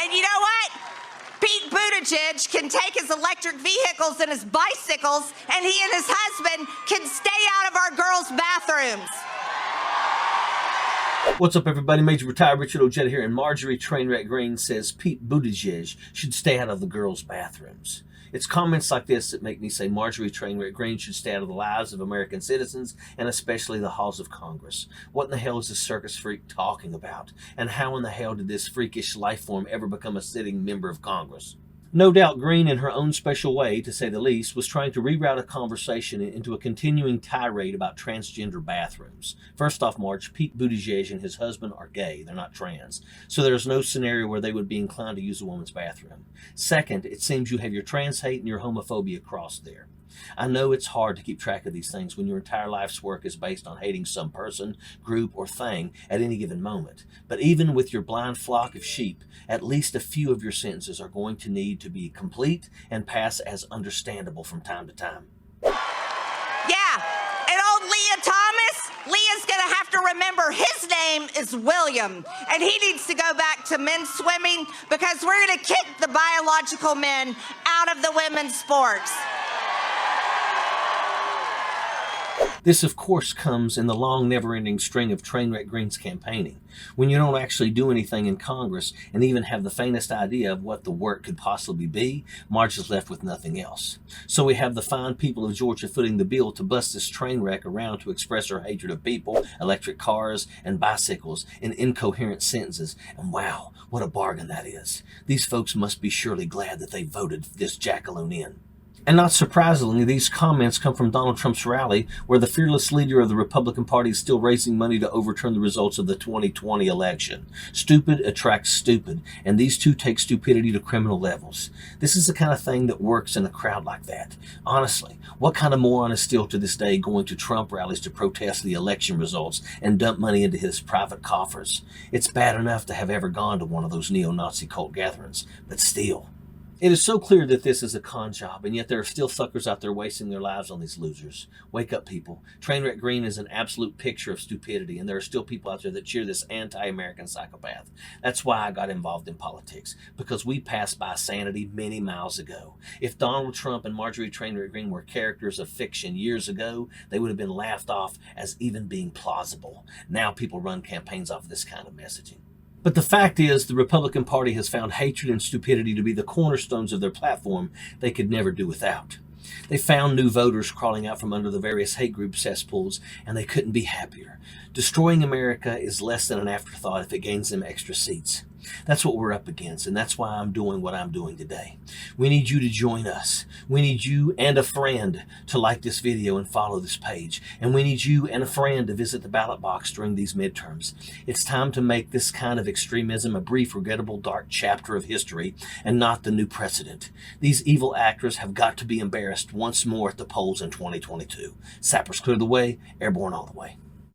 And you know what? Pete Buttigieg can take his electric vehicles and his bicycles, and he and his husband can stay out of our girls' bathrooms. What's up, everybody? Major Retired Richard Ojeda here, and Marjorie Trainwreck Greene says Pete Buttigieg should stay out of the girls' bathrooms. It's comments like this that make me say Marjorie Trainwreck Greene should stay out of the lives of American citizens, and especially the halls of Congress. What in the hell is this circus freak talking about? And how in the hell did this freakish life form ever become a sitting member of Congress? No doubt Greene, in her own special way, to say the least, was trying to reroute a conversation into a continuing tirade about transgender bathrooms. First off, Marge, Pete Buttigieg and his husband are gay. They're not trans. So there's no scenario where they would be inclined to use a woman's bathroom. Second, it seems you have your trans hate and your homophobia crossed there. I know it's hard to keep track of these things when your entire life's work is based on hating some person, group, or thing at any given moment. But even with your blind flock of sheep, at least a few of your sentences are going to need to be complete and pass as understandable from time to time. Yeah, and old Leah Thomas, Leah's gonna have to remember his name is William, and he needs to go back to men's swimming because we're gonna kick the biological men out of the women's sports. This, of course, comes in the long, never-ending string of Trainwreck Greene's campaigning. When you don't actually do anything in Congress and even have the faintest idea of what the work could possibly be, Marge is left with nothing else. So we have the fine people of Georgia footing the bill to bust this train wreck around to express her hatred of people, electric cars, and bicycles in incoherent sentences. And wow, what a bargain that is. These folks must be surely glad that they voted this jackaloon in. And not surprisingly, these comments come from Donald Trump's rally, where the fearless leader of the Republican Party is still raising money to overturn the results of the 2020 election. Stupid attracts stupid, and these two take stupidity to criminal levels. This is the kind of thing that works in a crowd like that. Honestly, what kind of moron is still to this day going to Trump rallies to protest the election results and dump money into his private coffers? It's bad enough to have ever gone to one of those neo-Nazi cult gatherings, but still. It is so clear that this is a con job, and yet there are still fuckers out there wasting their lives on these losers. Wake up, people. Trainwreck Greene is an absolute picture of stupidity, and there are still people out there that cheer this anti-American psychopath. That's why I got involved in politics, because we passed by sanity many miles ago. If Donald Trump and Marjorie Trainwreck Greene were characters of fiction years ago, they would have been laughed off as even being plausible. Now people run campaigns off of this kind of messaging. But the fact is, the Republican Party has found hatred and stupidity to be the cornerstones of their platform they could never do without. They found new voters crawling out from under the various hate group cesspools, and they couldn't be happier. Destroying America is less than an afterthought if it gains them extra seats. That's what we're up against, and that's why I'm doing what I'm doing today. We need you to join us. We need you and a friend to like this video and follow this page. And we need you and a friend to visit the ballot box during these midterms. It's time to make this kind of extremism a brief, regrettable, dark chapter of history and not the new precedent. These evil actors have got to be embarrassed once more at the polls in 2022. Sappers clear the way, airborne all the way.